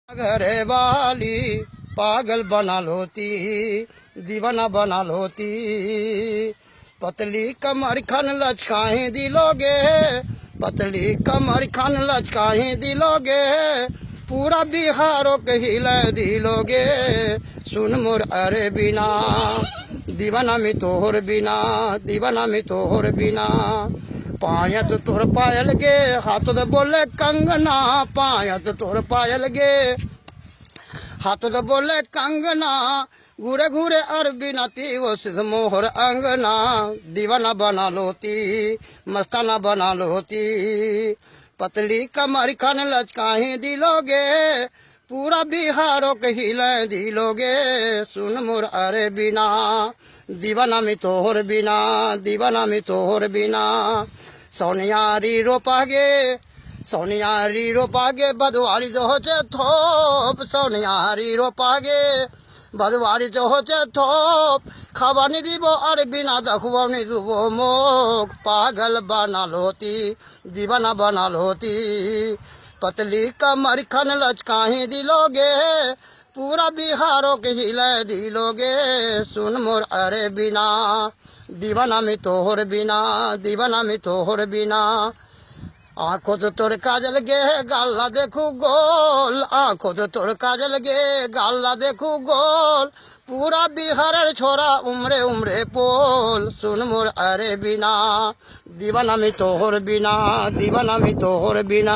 घरे वाली पागल बना लोती, दीवाना बना लोती। पतली कमर खन लचकाए दिलोगे, पतली कमर खन लचकाए दिलोगे, पूरा बिहारों के हिले दिलोगे। सुन मोर अरे बिना, दीवाना में तोहर बिना, दीवाना में तोहर बिना। पायत तोर पायल गे, हाथ दे बोले कंगना, पायत तोर पायल गे, हाथ दे बोले कंगना। घूरे घूरे अरबिना ती वो सिद्ध मोहर अंगना, दीवाना बना लोती, मस्ताना बना लोती। पतली कमर खन लचकाही दिलोगे, पूरा बिहारों के हिले दिलोगे। सुन मोर अरे बिना, दीवाना में तोहर बिना, दीवाना में तोहर बिना। सोनियारी रोपागे, सोनियारी रोपागे, बदवारी जो होचे थोप, सोनियारी रोपागे, बदवारी जो होचे थोप। खावानी दीबो अरे बिना दखवानी दुबो मोक, पागल बना लोती, दीवाना बना लोती। पतली कमर खन लचकाही दिलोगे, पूरा बिहारों के हिले दिलोगे। सुन मोर अरे बिना, दीवाना में तोहर बिना, दीवाना में तोहर बिना। आंखों तो तोर काजल गे, गाला देखू गोल, आंखों तो तोर काजल गे, गाला देखू गोल। पूरा बिहार छोरा उमरे उमरे पोल। सुन मोर अरे बिना, दीवाना में तोहर बिना, दीवाना में तोहर बिना।